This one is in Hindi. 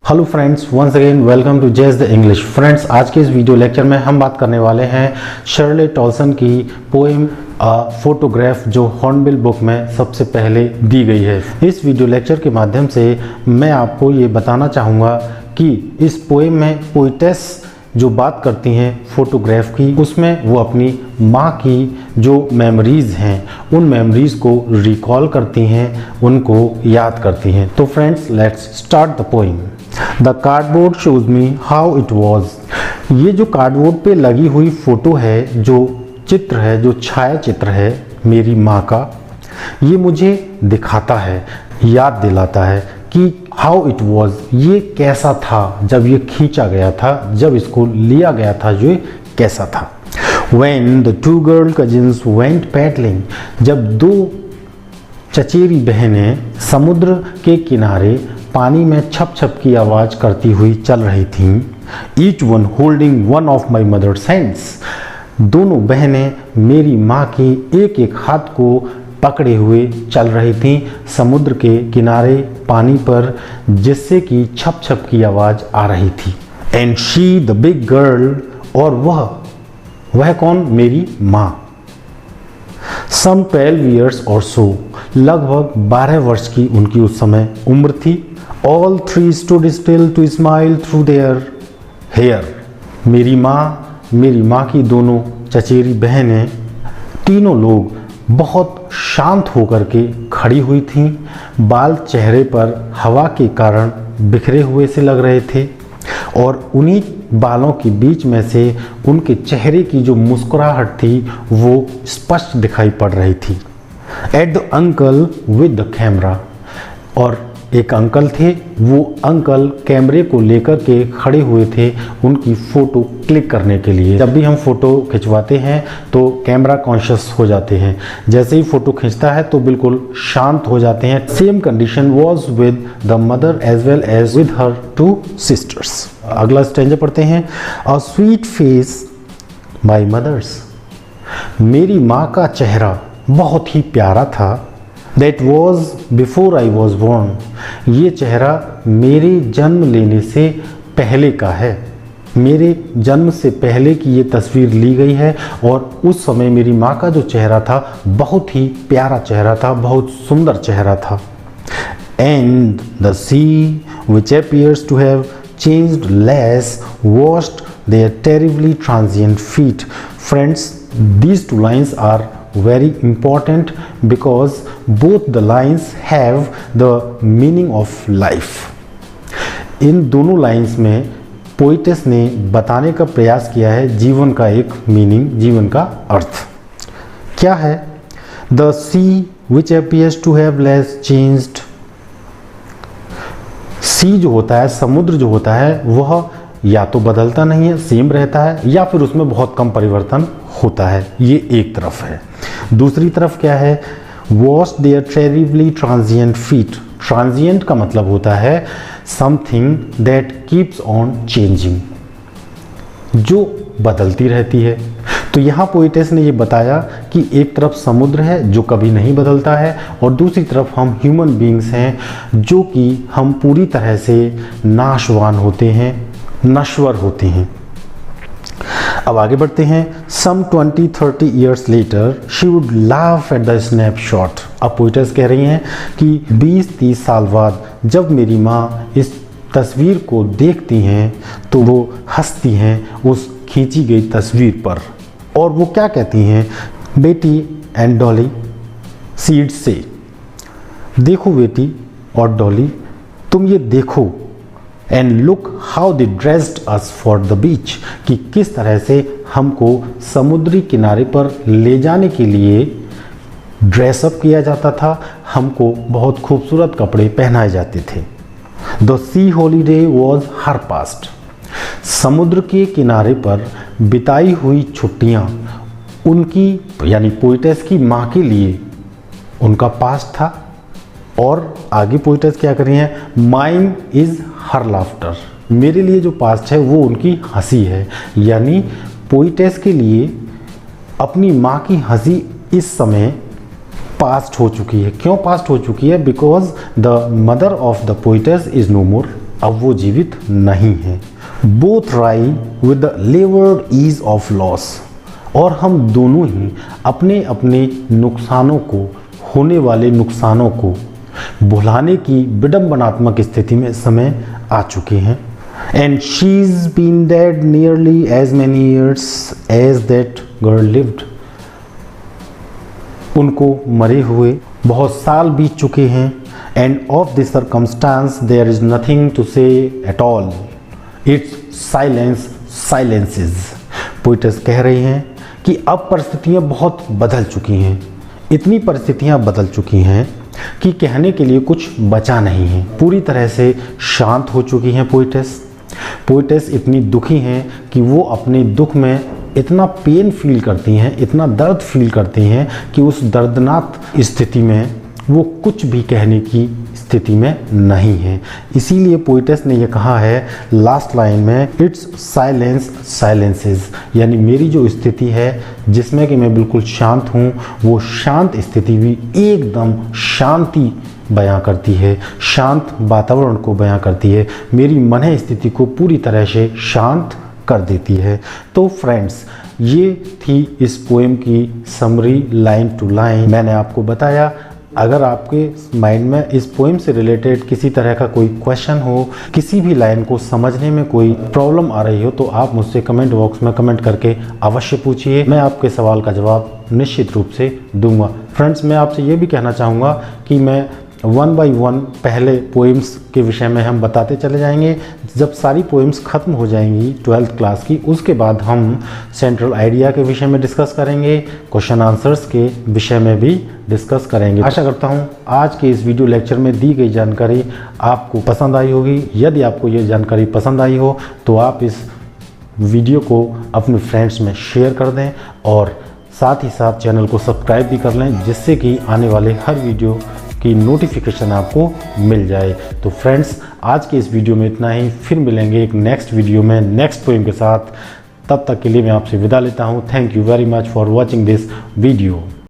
Hello friends, once again welcome to just the English. Friends, आज के इस वीडियो लेक्चर में हम बात करने वाले हैं शर्ले टॉल्सन की पोएम फोटोग्राफ जो हॉर्नबिल बुक में सबसे पहले दी गई है। इस वीडियो लेक्चर के माध्यम से मैं आपको ये बताना चाहूँगा कि इस पोएम में पोइटेस जो बात करती हैं फोटोग्राफ की, उसमें वो अपनी माँ की जो मेमोरीज़ हैं उन मेमोरीज़ को रिकॉल करती हैं, उनको याद करती हैं। तो friends, let's start the poem. The cardboard shows me how it was. ये जो कार्डबोर्ड पे लगी हुई फोटो है, जो चित्र है, जो छाया चित्र है मेरी माँ का, ये मुझे दिखाता है, याद दिलाता है कि हाउ इट वॉज, ये कैसा था जब ये खींचा गया था, जब इसको लिया गया था, जो कैसा था। When the two girl cousins went paddling, जब दो चचेरी बहनें समुद्र के किनारे पानी में छप छप की आवाज़ करती हुई चल रही थीं, each one holding one of my mother's hands, दोनों बहनें मेरी माँ की एक एक हाथ को पकड़े हुए चल रही थीं समुद्र के किनारे पानी पर, जिससे कि छप छप की आवाज़ आ रही थी। And she the big girl, और वह कौन? मेरी माँ। सम 12 years और सो, लगभग 12 वर्ष की उनकी उस समय उम्र थी। All three stood still to smile through their hair. मेरी माँ की दोनों चचेरी बहनें, तीनों लोग बहुत शांत होकर के खड़ी हुई थीं। बाल चेहरे पर हवा के कारण बिखरे हुए से लग रहे थे और उन्हीं बालों के बीच में से उनके चेहरे की जो मुस्कुराहट थी वो स्पष्ट दिखाई पड़ रही थी। At the uncle with the camera, और एक अंकल थे, वो अंकल कैमरे को लेकर के खड़े हुए थे उनकी फ़ोटो क्लिक करने के लिए। जब भी हम फ़ोटो खिंचवाते हैं तो कैमरा कॉन्शियस हो जाते हैं, जैसे ही फ़ोटो खींचता है तो बिल्कुल शांत हो जाते हैं। Same condition was with the mother as well as with her two sisters. अगला स्टेंजा पढ़ते हैं। A sweet face my mother's, मेरी माँ का चेहरा बहुत ही प्यारा था। That was before I was born, ये चेहरा मेरे जन्म लेने से पहले का है। मेरे जन्म से पहले की ये तस्वीर ली गई है और उस समय मेरी माँ का जो चेहरा था बहुत ही प्यारा चेहरा था, बहुत सुंदर चेहरा था। And the sea which appears to have changed less washed their terribly transient feet. Friends, these two lines are very important because both the lines have the meaning of life. इन दोनों लाइंस में पोइटेस ने बताने का प्रयास किया है जीवन का एक मीनिंग, जीवन का अर्थ क्या है। The sea which appears to have less changed, सी जो होता है, समुद्र जो होता है, वह या तो बदलता नहीं है, सेम रहता है, या फिर उसमें बहुत कम परिवर्तन होता है। ये एक तरफ है। दूसरी तरफ क्या है? Wash their terribly transient feet. Transient का मतलब होता है something that keeps on changing, जो बदलती रहती है। तो यहाँ पोइटेस ने ये बताया कि एक तरफ समुद्र है जो कभी नहीं बदलता है और दूसरी तरफ हम ह्यूमन बीइंग्स हैं जो कि हम पूरी तरह से नाशवान होते हैं, नश्वर होते हैं। अब आगे बढ़ते हैं। Some 20-30 years later, she would laugh at the snapshot. अब पोइटेस कह रही हैं कि 20-30 साल बाद जब मेरी माँ इस तस्वीर को देखती हैं तो वो हंसती हैं उस खींची गई तस्वीर पर, और वो क्या कहती हैं? बेटी एंड डॉली सीड से, देखो बेटी और डॉली, तुम ये देखो, and look how they dressed us for the beach, कि किस तरह से हमको समुद्री किनारे पर ले जाने के लिए ड्रेसअप किया जाता था, हमको बहुत खूबसूरत कपड़े पहनाए जाते थे। The C holiday was her past, समुद्र के किनारे पर बिताई हुई छुट्टियाँ उनकी, यानी पोइटेस की माँ के लिए उनका पास्ट था। और आगे पोइटेस क्या कर रही हैं? माइन इज हर लाफ्टर, मेरे लिए जो पास्ट है वो उनकी हंसी है। यानी पोइटेस के लिए अपनी माँ की हंसी इस समय पास्ट हो चुकी है। क्यों पास्ट हो चुकी है? Because the mother of the poetess is no more अब वो जीवित नहीं हैं। बोथ राई विद द लेवर ईज ऑफ लॉस, और हम दोनों ही अपने अपने नुकसानों को, होने वाले नुकसानों को भुलाने की विडंबनात्मक स्थिति में समय आ चुके हैं। And she is been dead nearly as many years as that girl lived, उनको मरे हुए बहुत साल बीत चुके हैं। And of this circumstance there is nothing to say at all, it's silence silences. Poetess कह रही हैं कि अब परिस्थितियां बहुत बदल चुकी हैं, इतनी परिस्थितियां बदल चुकी हैं कि कहने के लिए कुछ बचा नहीं है। पूरी तरह से शांत हो चुकी हैं पोइटस इतनी दुखी हैं कि वो अपने दुख में इतना पेन फील करती हैं, इतना दर्द फील करती हैं कि उस दर्दनाक स्थिति में वो कुछ भी कहने की स्थिति में नहीं है। इसीलिए पोइटस ने ये कहा है लास्ट लाइन में, इट्स साइलेंस साइलेंसेस, यानी मेरी जो स्थिति है जिसमें कि मैं बिल्कुल शांत हूँ, वो शांत स्थिति भी एकदम शांति बयां करती है, शांत वातावरण को बयां करती है, मेरी मन स्थिति को पूरी तरह से शांत कर देती है। तो फ्रेंड्स, ये थी इस पोएम की समरी लाइन टू लाइन। मैंने आपको बताया, अगर आपके माइंड में इस पोएम से रिलेटेड किसी तरह का कोई क्वेश्चन हो, किसी भी लाइन को समझने में कोई प्रॉब्लम आ रही हो, तो आप मुझसे कमेंट बॉक्स में कमेंट करके अवश्य पूछिए। मैं आपके सवाल का जवाब निश्चित रूप से दूंगा। फ्रेंड्स, मैं आपसे ये भी कहना चाहूँगा कि मैं 1 बाय 1 पहले पोएम्स के विषय में हम बताते चले जाएंगे। जब सारी पोएम्स ख़त्म हो जाएंगी 12th क्लास की, उसके बाद हम सेंट्रल आइडिया के विषय में डिस्कस करेंगे, क्वेश्चन आंसर्स के विषय में भी डिस्कस करेंगे। आशा करता हूँ आज के इस वीडियो लेक्चर में दी गई जानकारी आपको पसंद आई होगी। यदि आपको ये जानकारी पसंद आई हो तो आप इस वीडियो को अपने फ्रेंड्स में शेयर कर दें और साथ ही साथ चैनल को सब्सक्राइब भी कर लें, जिससे कि आने वाले हर वीडियो की नोटिफिकेशन आपको मिल जाए। तो फ्रेंड्स, आज के इस वीडियो में इतना ही। फिर मिलेंगे एक नेक्स्ट वीडियो में नेक्स्ट पोएम के साथ। तब तक के लिए मैं आपसे विदा लेता हूँ। Thank you very much for watching this video.